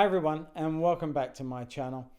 Hi everyone and welcome back to my channel.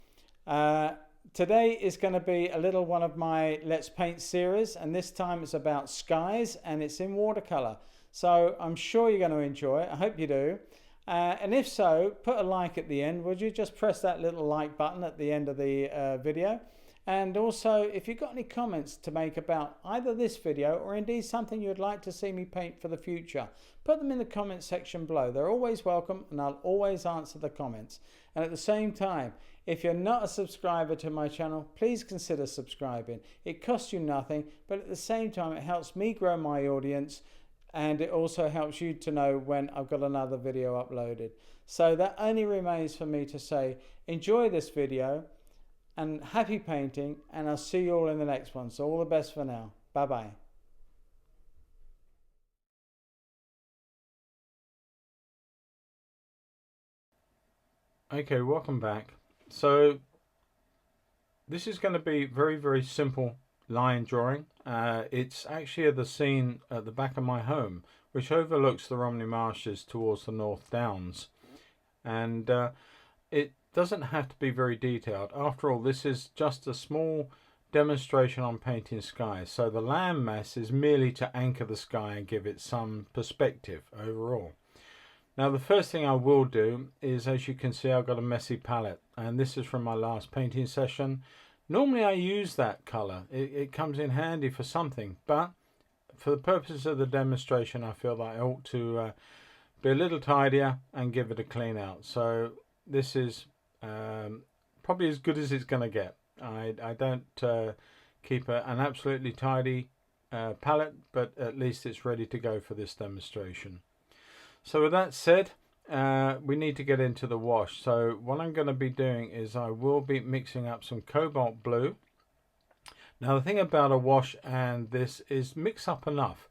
Today is going to be a little one of my Let's Paint series, and this time it's about skies and it's in watercolor. So I'm sure you're going to enjoy it. I hope you do. And if so, put a like at the end. Would you just press that little like button at the end of the video? And also, if you've got any comments to make about either this video or indeed something you'd like to see me paint for the future, put them in the comment section below. They're always welcome and I'll always answer the comments. And at the same time, if you're not a subscriber to my channel, please consider subscribing. It costs you nothing, but at the same time it helps me grow my audience, and it also helps you to know when I've got another video uploaded. So that only remains for me to say, enjoy this video and happy painting, and I'll see you all in the next one. So all the best for now. Bye bye. Okay, welcome back. So this is going to be very simple line drawing. It's actually the scene at the back of my home, which overlooks the Romney Marshes towards the North Downs, and it doesn't have to be very detailed. After all, this is just a small demonstration on painting skies, so the land mass is merely to anchor the sky and give it some perspective overall. Now the first thing I will do is, as you can see, I've got a messy palette, and this is from my last painting session. Normally I use that colour, it comes in handy for something, but for the purposes of the demonstration I feel that I ought to be a little tidier and give it a clean out. So this is probably as good as it's going to get. I don't keep an absolutely tidy palette, but at least it's ready to go for this demonstration. So with that said, we need to get into the wash. So what I'm going to be doing is I will be mixing up some Cobalt Blue. Now the thing about a wash and this is mix up enough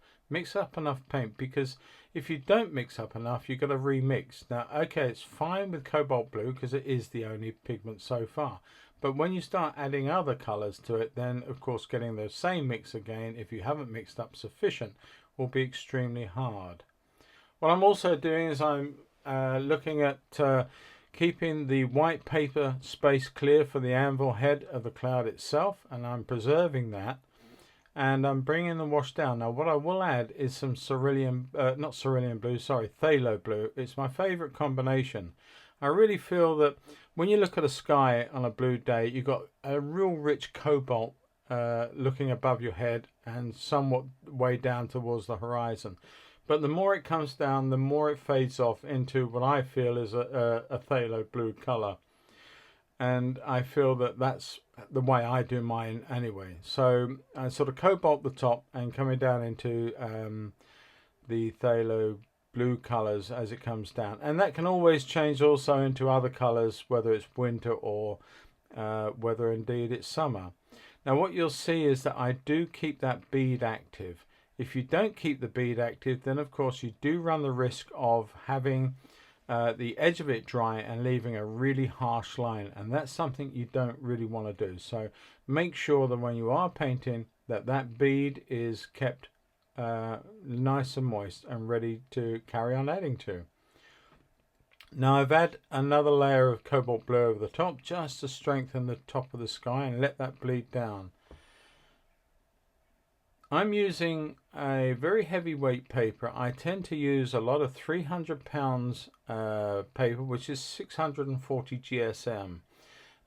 paint, because if you don't mix up enough, you've got to remix. Now okay, it's fine with Cobalt Blue because it is the only pigment so far, but when you start adding other colors to it, then of course getting the same mix again, if you haven't mixed up sufficient, will be extremely hard. What I'm also doing is I'm looking at keeping the white paper space clear for the anvil head of the cloud itself, and I'm preserving that, and I'm bringing the wash down. Now what I will add is some Phthalo Blue. It's my favorite combination. I really feel that when you look at a sky on a blue day, you've got a real rich cobalt looking above your head and somewhat way down towards the horizon. But the more it comes down, the more it fades off into what I feel is a phthalo blue colour. And I feel that that's the way I do mine anyway. So I sort of cobalt the top and coming down into the phthalo blue colours as it comes down. And that can always change also into other colours, whether it's winter or whether indeed it's summer. Now what you'll see is that I do keep that bead active. If you don't keep the bead active, then of course you do run the risk of having the edge of it dry and leaving a really harsh line, and that's something you don't really want to do. So make sure that when you are painting that bead is kept nice and moist and ready to carry on adding to. Now I've added another layer of Cobalt Blue over the top just to strengthen the top of the sky and let that bleed down. I'm using a very heavyweight paper. I tend to use a lot of 300 pounds paper, which is 640 GSM.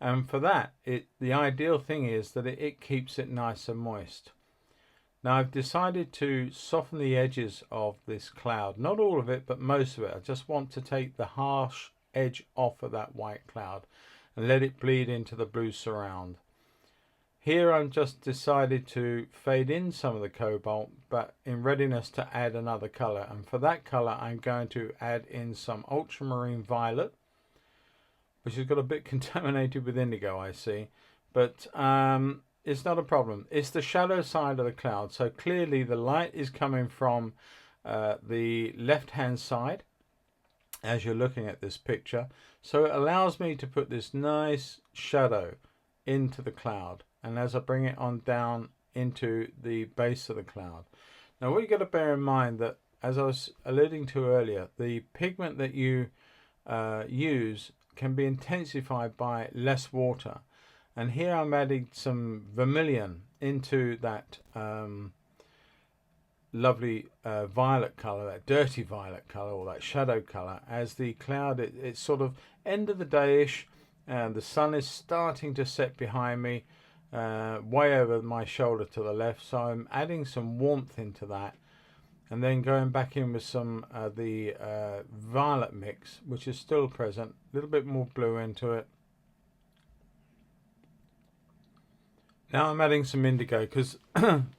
And for that, the ideal thing is that it keeps it nice and moist. Now I've decided to soften the edges of this cloud. Not all of it, but most of it. I just want to take the harsh edge off of that white cloud and let it bleed into the blue surround. Here I'm just decided to fade in some of the cobalt, but in readiness to add another colour. And for that colour I'm going to add in some Ultramarine Violet, which has got a bit contaminated with indigo, I see. But it's not a problem. It's the shadow side of the cloud. So clearly the light is coming from the left hand side as you're looking at this picture. So it allows me to put this nice shadow into the cloud. And as I bring it on down into the base of the cloud. Now what you've got to bear in mind that, as I was alluding to earlier, the pigment that you use can be intensified by less water. And here I'm adding some Vermilion into that lovely violet colour, that dirty violet colour, or that shadow colour, as the cloud, it's sort of end of the day-ish, and the sun is starting to set behind me, way over my shoulder to the left, so I'm adding some warmth into that, and then going back in with some the violet mix, which is still present, a little bit more blue into it. Now I'm adding some indigo, because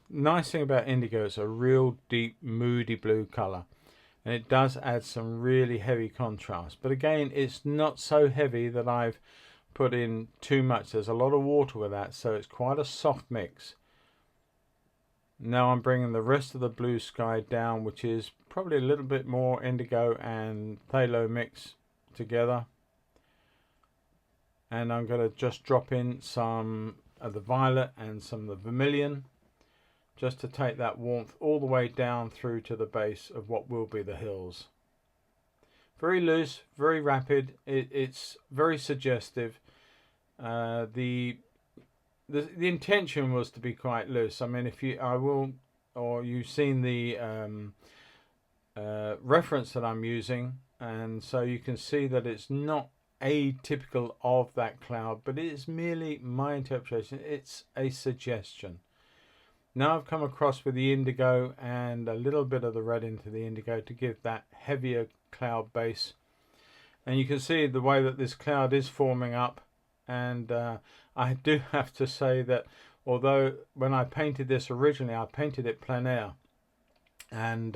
nice thing about indigo, it's a real deep moody blue colour, and it does add some really heavy contrast, but again it's not so heavy that I've put in too much. There's a lot of water with that, so it's quite a soft mix. Now I'm bringing the rest of the blue sky down, which is probably a little bit more indigo and phthalo mix together, and I'm going to just drop in some of the violet and some of the vermilion, just to take that warmth all the way down through to the base of what will be the hills. Very loose, very rapid, it's very suggestive. The intention was to be quite loose. I mean, if you, you've seen the reference that I'm using, and so you can see that it's not atypical of that cloud, but it is merely my interpretation. It's a suggestion. Now I've come across with the indigo and a little bit of the red into the indigo to give that heavier cloud base, and you can see the way that this cloud is forming up. And I do have to say that although when I painted this originally, I painted it plein air, and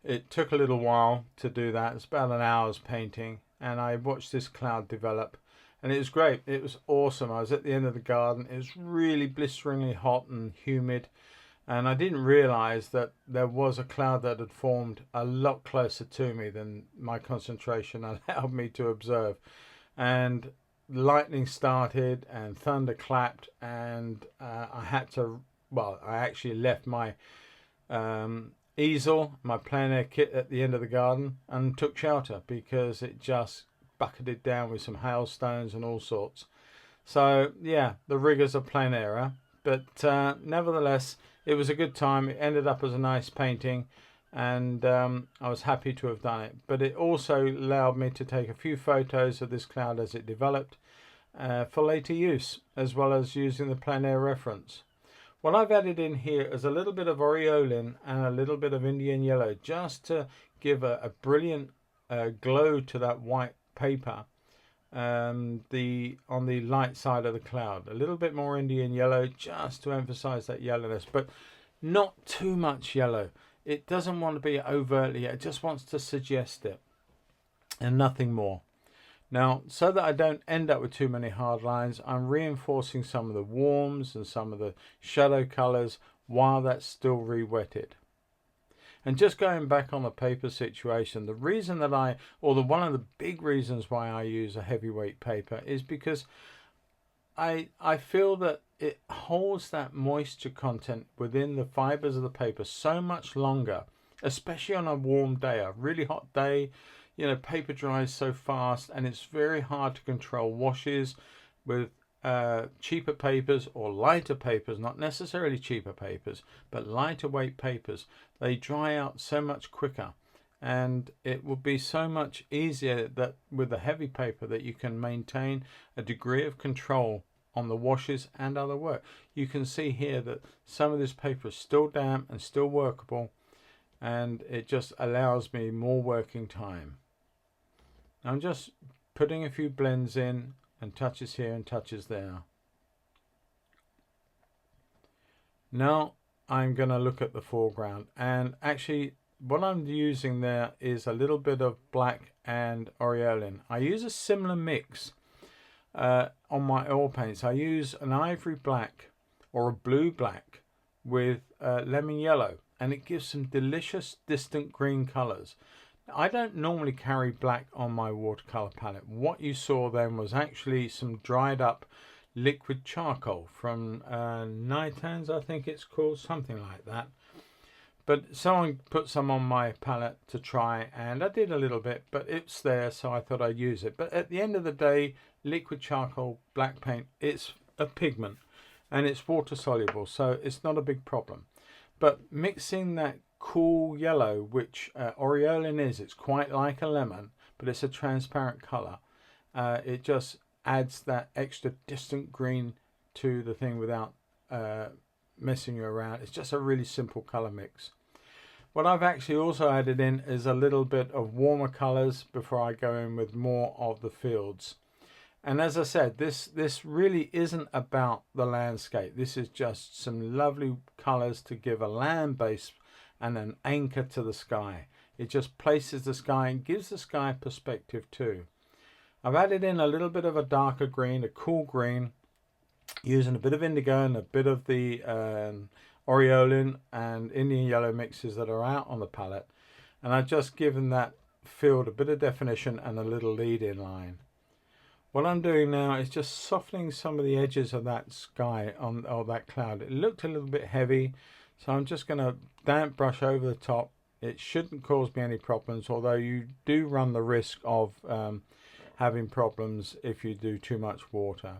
it took a little while to do that. It's about an hour's painting, and I watched this cloud develop, and it was great. It was awesome. I was at the end of the garden. It was really blisteringly hot and humid, and I didn't realize that there was a cloud that had formed a lot closer to me than my concentration allowed me to observe. And lightning started and thunder clapped, and I had to, well, I actually left my easel, my plein air kit at the end of the garden, and took shelter because it just bucketed down with some hailstones and all sorts. So yeah, the rigours of plein air, but nevertheless it was a good time. It ended up as a nice painting, and I was happy to have done it. But it also allowed me to take a few photos of this cloud as it developed for later use, as well as using the plein air reference. What I've added in here is a little bit of Aureolin and a little bit of Indian yellow, just to give a brilliant glow to that white paper on the light side of the cloud. A little bit more Indian yellow just to emphasize that yellowness, but not too much yellow. It doesn't want to be overtly, it just wants to suggest it, and nothing more. Now, so that I don't end up with too many hard lines, I'm reinforcing some of the warms and some of the shadow colours while that's still re-wetted. And just going back on the paper situation, the reason that one of the big reasons why I use a heavyweight paper is because I feel that it holds that moisture content within the fibres of the paper so much longer, especially on a warm day, a really hot day. You know, paper dries so fast, and it's very hard to control washes with cheaper papers or lighter papers, not necessarily cheaper papers, but lighter weight papers. They dry out so much quicker, and it will be so much easier that with a heavy paper that you can maintain a degree of control on the washes and other work. You can see here that some of this paper is still damp and still workable, and it just allows me more working time. I'm just putting a few blends in and touches here and touches there. Now I'm going to look at the foreground, and actually what I'm using there is a little bit of black and Aureolin. I use a similar mix on my oil paints. I use an ivory black or a blue black with lemon yellow, and it gives some delicious distant green colours. I don't normally carry black on my watercolour palette. What you saw then was actually some dried up liquid charcoal from Nitans, I think it's called, something like that. But someone put some on my palette to try, and I did a little bit, but it's there, so I thought I'd use it. But at the end of the day, liquid charcoal black paint, it's a pigment and it's water soluble, so it's not a big problem. But mixing that cool yellow, which Aureolin is, it's quite like a lemon, but it's a transparent color. It just adds that extra distant green to the thing without messing you around. It's just a really simple color mix. What I've actually also added in is a little bit of warmer colors before I go in with more of the fields. And as I said, this really isn't about the landscape. This is just some lovely colors to give a land base and an anchor to the sky. It just places the sky and gives the sky perspective too. I've added in a little bit of a darker green, a cool green, using a bit of indigo and a bit of the Aureolin and Indian yellow mixes that are out on the palette. And I've just given that field a bit of definition and a little lead-in line. What I'm doing now is just softening some of the edges of that sky or that cloud. It looked a little bit heavy, so I'm just going to damp brush over the top. It shouldn't cause me any problems, although you do run the risk of having problems if you do too much water.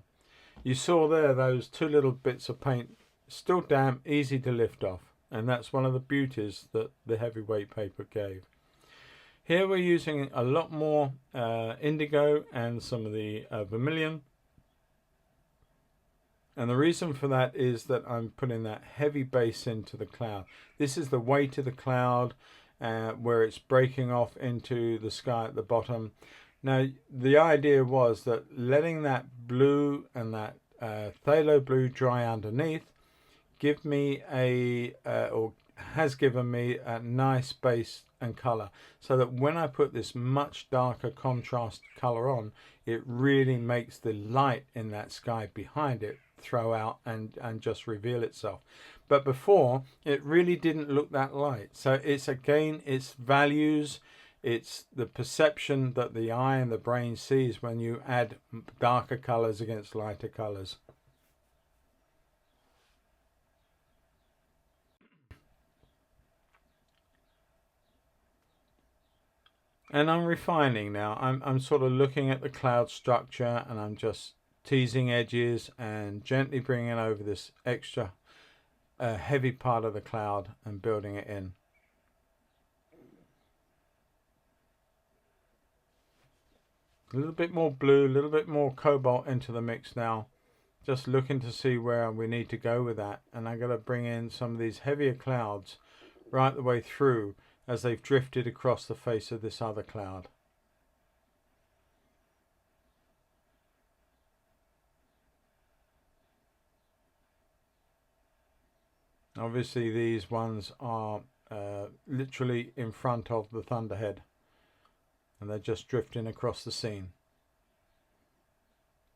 You saw there those two little bits of paint, still damp, easy to lift off, and that's one of the beauties that the heavyweight paper gave. Here we're using a lot more indigo and some of the vermilion, and the reason for that is that I'm putting that heavy base into the cloud. This is the weight of the cloud where it's breaking off into the sky at the bottom. Now the idea was that letting that blue and that phthalo blue dry underneath give me or has given me a nice base and color, so that when I put this much darker contrast color on, it really makes the light in that sky behind it throw out and just reveal itself. But before, it really didn't look that light. So it's again, it's values, it's the perception that the eye and the brain sees when you add darker colors against lighter colors. And I'm refining now. I'm sort of looking at the cloud structure, and I'm just teasing edges and gently bringing over this extra heavy part of the cloud and building it in. A little bit more blue, a little bit more cobalt into the mix now. Just looking to see where we need to go with that. And I'm going to bring in some of these heavier clouds right the way through as they've drifted across the face of this other cloud. Obviously these ones are literally in front of the thunderhead, and they're just drifting across the scene.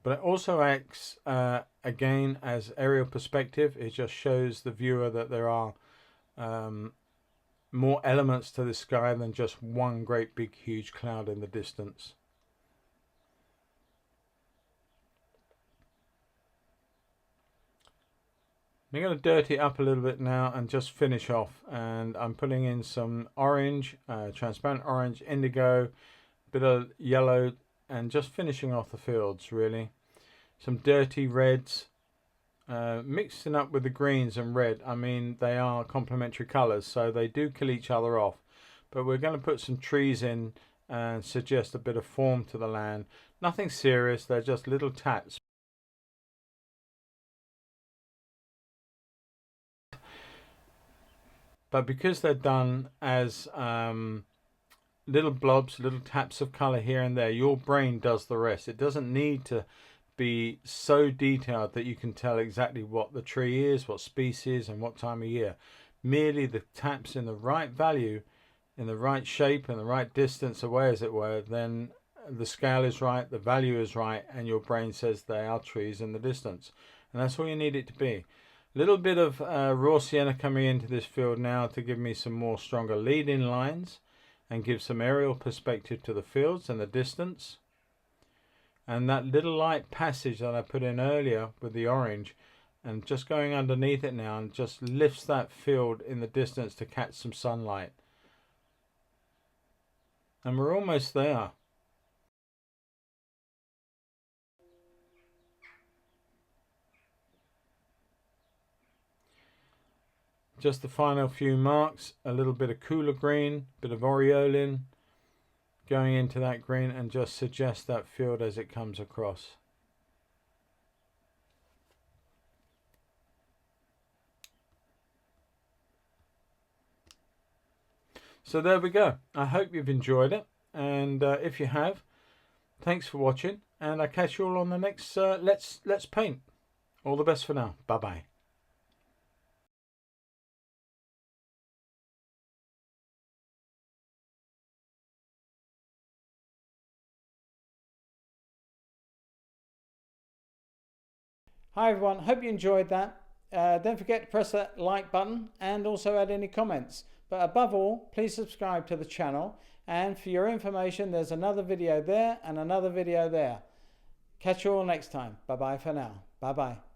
But it also acts again as aerial perspective. It just shows the viewer that there are more elements to the sky than just one great big huge cloud in the distance. I'm going to dirty it up a little bit now and just finish off, and I'm putting in some orange, transparent orange, indigo, bit of yellow, and just finishing off the fields really. Some dirty reds, mixing up with the greens and red. I mean, they are complementary colours, so they do kill each other off. But we're going to put some trees in and suggest a bit of form to the land. Nothing serious, they're just little taps. But because they're done as little blobs, little taps of colour here and there, your brain does the rest. It doesn't need to be so detailed that you can tell exactly what the tree is, what species and what time of year. Merely the taps in the right value, in the right shape and the right distance away, as it were, then the scale is right, the value is right, and your brain says they are trees in the distance. And that's all you need it to be. A little bit of raw sienna coming into this field now to give me some more stronger lead-in lines and give some aerial perspective to the fields and the distance. And that little light passage that I put in earlier with the orange and just going underneath it now, and just lifts that field in the distance to catch some sunlight. And we're almost there. Just the final few marks, a little bit of cooler green, bit of Aureolin going into that green, and just suggest that field as it comes across. So there we go. I hope you've enjoyed it, and if you have, thanks for watching, and I'll catch you all on the next Let's Paint. All the best for now. Bye bye. Hi everyone, hope you enjoyed that. Don't forget to press that like button and also add any comments. But above all, please subscribe to the channel, and for your information, there's another video there and another video there. Catch you all next time. Bye bye for now. Bye bye.